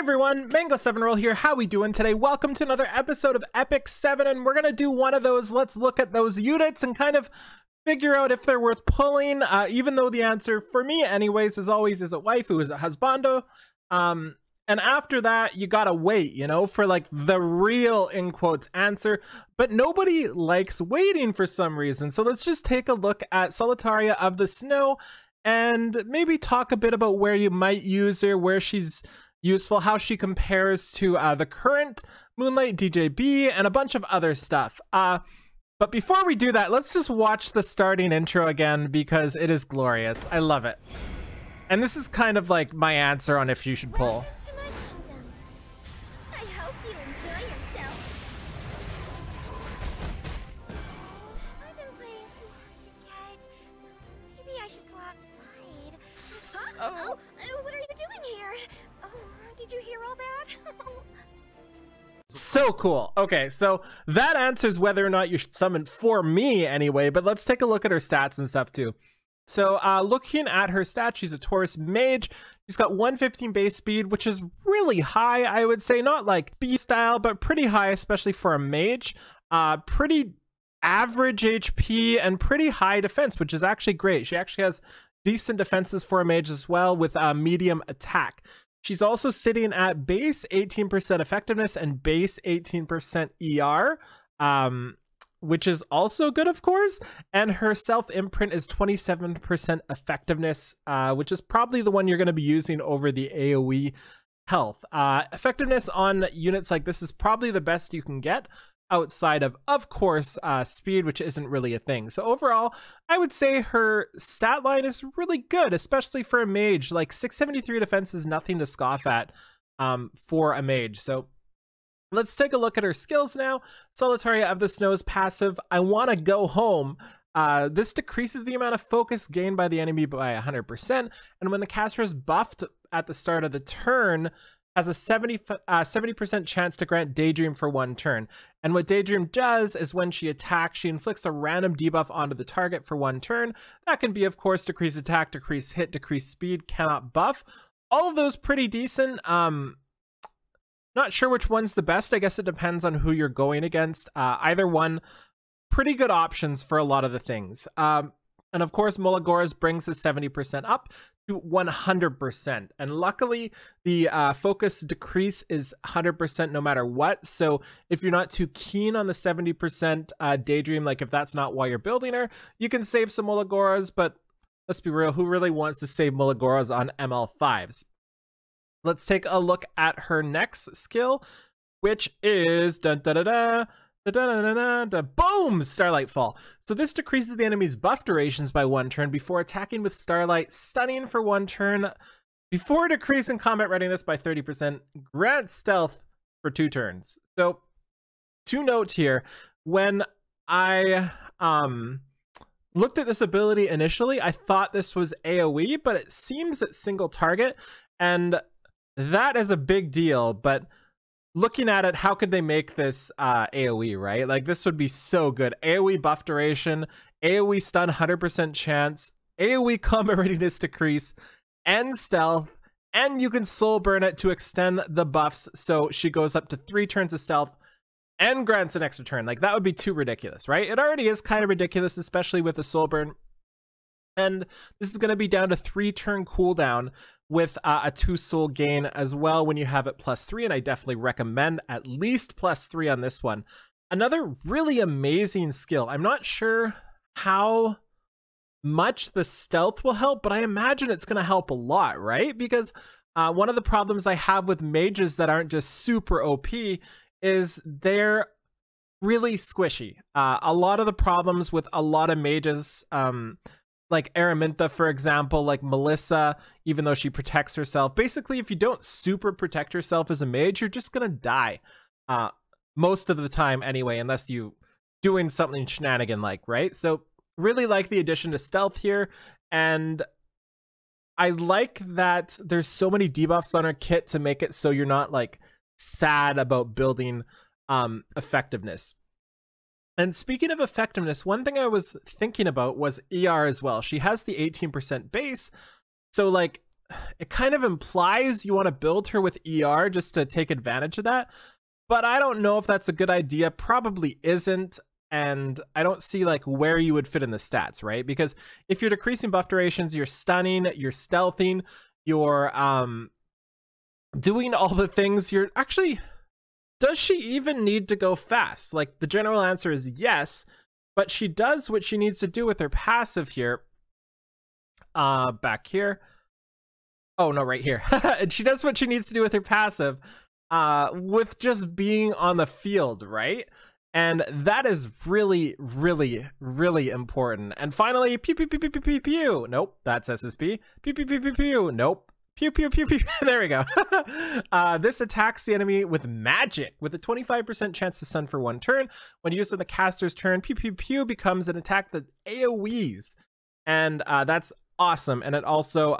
everyone, Mango7Roll here. How we doing today? Welcome to another episode of Epic 7, and we're gonna do one of those. Let's look at those units and kind of figure out if they're worth pulling, even though the answer for me anyways is always, is it waifu, is it husbando? And after that you gotta wait, you know, for like the real in quotes answer, but nobody likes waiting for some reason. So let's just take a look at Solitaria of the Snow and maybe talk a bit about where you might use her, where she's useful, how she compares to the current Moonlight DJB, and a bunch of other stuff. But before we do that, let's just watch the starting intro again because it is glorious. I love it. And this is kind of like my answer on if you should pull. I hope you enjoy yourself. I've been playing too hard to get. Maybe I should go outside. What are you doing here? Oh, did you hear all that? So cool. Okay, so that answers whether or not you should summon for me anyway, but let's take a look at her stats and stuff too. So looking at her stats, she's a Taurus mage. She's got 115 base speed, which is really high, I would say. Not like B style, but pretty high, especially for a mage. Pretty average HP and pretty high defense, which is actually great. She actually has decent defenses for a mage as well, with medium attack. She's also sitting at base 18% effectiveness and base 18% ER, which is also good, of course. And her self-imprint is 27% effectiveness, which is probably the one you're going to be using over the AoE health. Effectiveness on units like this is probably the best you can get, outside of course, speed, which isn't really a thing. So overall, I would say her stat line is really good, especially for a mage. Like 673 defense is nothing to scoff at for a mage. So let's take a look at her skills now. Solitaria of the Snow's passive, I want to go home. This decreases the amount of focus gained by the enemy by 100%, and when the caster is buffed at the start of the turn, has a 70% chance to grant Daydream for one turn. And what Daydream does is when she attacks, she inflicts a random debuff onto the target for one turn. That can be, of course, decrease attack, decrease hit, decrease speed, cannot buff. All of those pretty decent. Not sure which one's the best. I guess it depends on who you're going against. Either one, pretty good options for a lot of the things. And of course, Molagora's brings the 70% up to 100%. And luckily, the focus decrease is 100% no matter what. So if you're not too keen on the 70% Daydream, like if that's not why you're building her, you can save some Molagoras. But let's be real, who really wants to save Molagoras on ML5s? Let's take a look at her next skill, which is boom! Starlight Fall. So this decreases the enemy's buff durations by one turn before attacking with Starlight, stunning for one turn, before decreasing combat readiness by 30%, grant stealth for 2 turns. So, two notes here. When I looked at this ability initially, I thought this was AoE, but it seems it's single target, and that is a big deal, but looking at it, how could they make this AoE, right? Like, this would be so good. AoE buff duration, AoE stun 100% chance, AoE combat readiness decrease, and stealth, and you can soul burn it to extend the buffs, so she goes up to 3 turns of stealth and grants an extra turn. Like, that would be too ridiculous, right? It already is kind of ridiculous, especially with the soul burn. And this is going to be down to 3-turn cooldown with a 2 soul gain as well when you have it +3, and I definitely recommend at least +3 on this one. Another really amazing skill. I'm not sure how much the stealth will help, but I imagine it's going to help a lot, right? Because one of the problems I have with mages that aren't just super OP is they're really squishy. A lot of the problems with a lot of mages, like Araminta, for example, like Melissa, even though she protects herself, basically if you don't super protect yourself as a mage, you're just gonna die most of the time anyway, unless you doing something shenanigan like, right? So really like the addition to stealth here, and I like that there's so many debuffs on her kit to make it so you're not like sad about building effectiveness. And speaking of effectiveness, one thing I was thinking about was ER as well. She has the 18% base, so like it kind of implies you want to build her with ER just to take advantage of that. But I don't know if that's a good idea. Probably isn't. And I don't see like where you would fit in the stats, right? Because if you're decreasing buff durations, you're stunning, you're stealthing, you're doing all the things. You're actually, does she even need to go fast? Like the general answer is yes, but she does what she needs to do with her passive here. Back here. Oh no, right here. And she does what she needs to do with her passive with just being on the field, right? And that is really, really, really important. And finally, pew, pew, pew, pew, pew, pew, pew. Nope, that's SSB. Pew, pew, pew, pew, pew. Nope. Pew, pew, pew, pew. There we go. This attacks the enemy with magic, with a 25% chance to stun for 1 turn. When used on the caster's turn, pew, pew, pew becomes an attack that AoEs. And that's awesome. And it also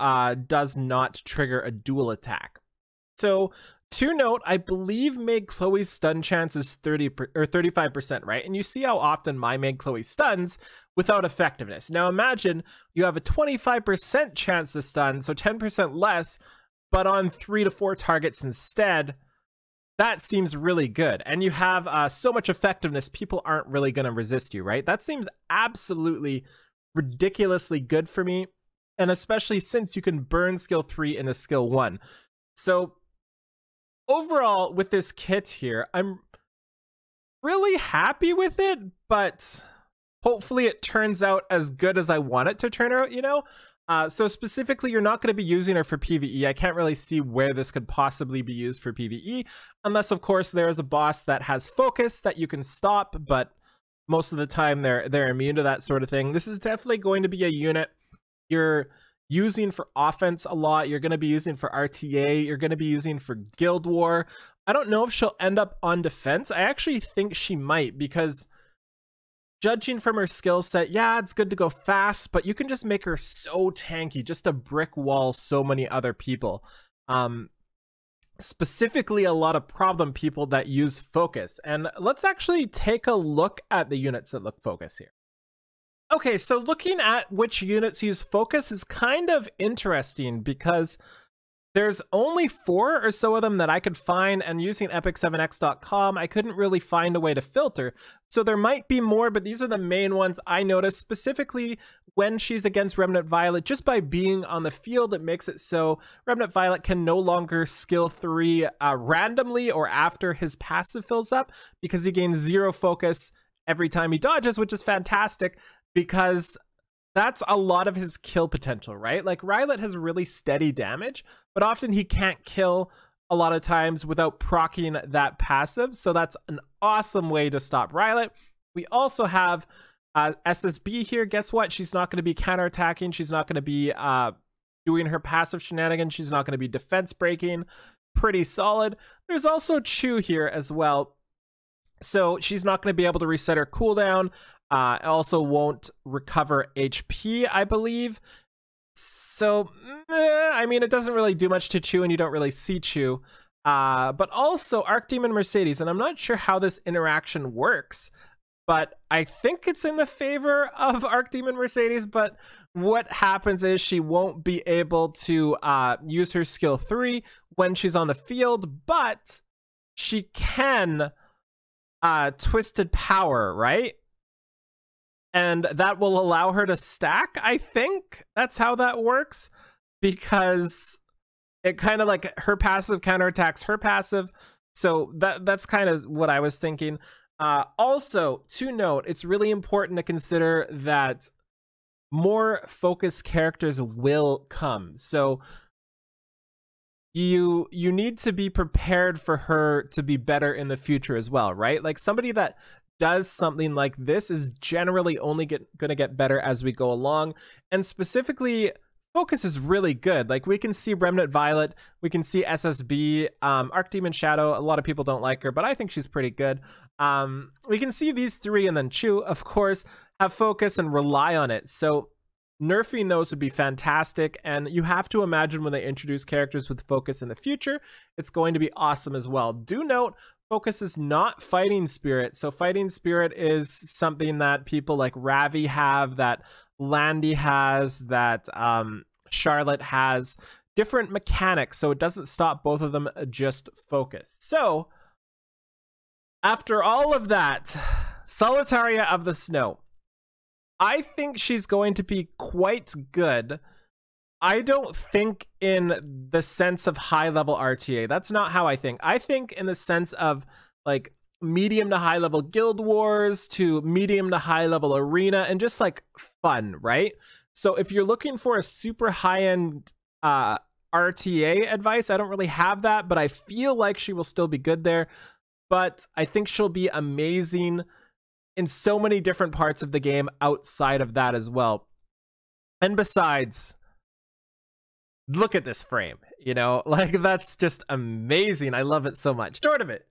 does not trigger a dual attack. So, to note, I believe Maid Chloe's stun chance is 35%, right? And you see how often my Maid Chloe stuns without effectiveness. Now imagine you have a 25% chance to stun, so 10% less, but on 3 to 4 targets instead. That seems really good. And you have so much effectiveness, people aren't really going to resist you, right? That seems absolutely ridiculously good for me. And especially since you can burn skill 3 into skill 1. So overall, with this kit here, I'm really happy with it, but hopefully it turns out as good as I want it to turn out, you know? So specifically, you're not going to be using her for PvE. I can't really see where this could possibly be used for PvE, unless, of course, there is a boss that has focus that you can stop, but most of the time they're immune to that sort of thing. This is definitely going to be a unit you're using for offense a lot. You're going to be using for RTA. You're going to be using for Guild War. I don't know if she'll end up on defense. I actually think she might, because judging from her skill set, yeah, it's good to go fast, but you can just make her so tanky, just a brick wall so many other people. Specifically, a lot of problem people that use focus. And let's actually take a look at the units that look focus here. Okay, so looking at which units use focus is kind of interesting, because there's only 4 or so of them that I could find, and using epic7x.com, I couldn't really find a way to filter. So there might be more, but these are the main ones I noticed, specifically when she's against Remnant Violet. Just by being on the field, it makes it so Remnant Violet can no longer skill 3 randomly or after his passive fills up, because he gains 0 focus every time he dodges, which is fantastic, because that's a lot of his kill potential, right? Like, Rylet has really steady damage, but often he can't kill a lot of times without proccing that passive. So that's an awesome way to stop Rylet. We also have SSB here. Guess what? She's not going to be counterattacking. She's not going to be doing her passive shenanigans. She's not going to be defense breaking. Pretty solid. There's also Chu here as well. So she's not going to be able to reset her cooldown. Also won't recover HP, I believe. So, I mean, it doesn't really do much to Chu, and you don't really see Chu. But also Archdemon Mercedes, and I'm not sure how this interaction works, but I think it's in the favor of Archdemon Mercedes. But what happens is she won't be able to use her skill 3 when she's on the field, but she can Twisted Power, right? And that will allow her to stack, I think. That's how that works, because it kind of like her passive counterattacks her passive. So that's kind of what I was thinking. Also, to note, it's really important to consider that more focused characters will come. So you need to be prepared for her to be better in the future as well, right? Like, somebody that does something like this is generally only gonna get better as we go along. And specifically, focus is really good. Like, we can see Remnant Violet, we can see SSB, Archdemon Shadow. A lot of people don't like her, but I think she's pretty good. We can see these 3, and then Chu, of course, have focus and rely on it. So nerfing those would be fantastic, and you have to imagine when they introduce characters with focus in the future, it's going to be awesome as well. Do note, focus is not Fighting Spirit. So Fighting Spirit is something that people like Ravi have, that Landy has, that Charlotte has. different mechanics so it doesn't stop both of them just focused. So after all of that, Solitaria of the Snow, I think she's going to be quite good. I don't think in the sense of high level RTA. That's not how I think. I think in the sense of like medium to high level guild wars to medium to high level arena and just like fun, right? So if you're looking for a super high end RTA advice, I don't really have that, but I feel like she will still be good there. But I think she'll be amazing in so many different parts of the game outside of that as well. And besides, look at this frame, you know, like that's just amazing. I love it so much. Short of it,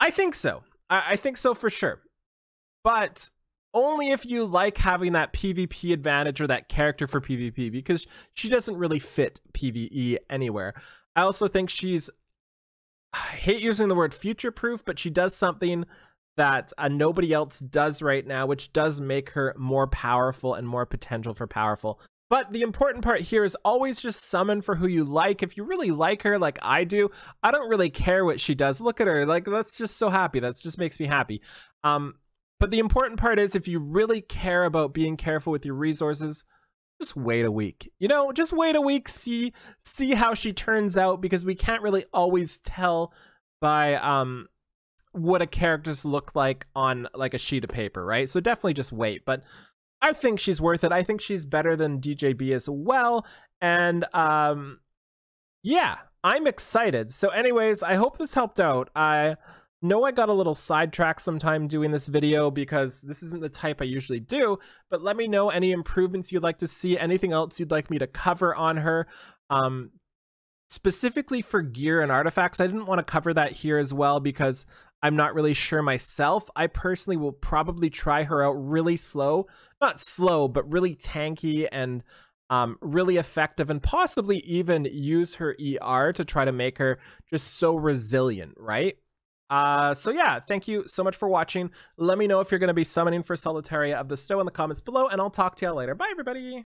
I think so. I think so for sure. But only if you like having that PvP advantage or that character for PvP, because she doesn't really fit PvE anywhere. I also think she's, I hate using the word future-proof, but she does something that nobody else does right now, which does make her more powerful and more potential for powerful. But the important part here is always just summon for who you like. If you really like her, like I do, I don't really care what she does. Look at her, like that's just so happy. That just makes me happy. But the important part is if you really care about being careful with your resources, just wait a week. You know, just wait a week, see how she turns out, because we can't really always tell by what a character's look like on like a sheet of paper, right? So definitely just wait. But I think she's worth it. I think she's better than DJB as well. And yeah, I'm excited. So anyways, I hope this helped out. I know I got a little sidetracked sometime doing this video because this isn't the type I usually do, but let me know any improvements you'd like to see, anything else you'd like me to cover on her. Specifically for gear and artifacts, I didn't want to cover that here as well because I'm not really sure myself. I personally will probably try her out really slow. Not slow, but really tanky and really effective, and possibly even use her ER to try to make her just so resilient, right? So yeah, thank you so much for watching. Let me know if you're going to be summoning for Solitaria of the Snow in the comments below, and I'll talk to y'all later. Bye, everybody!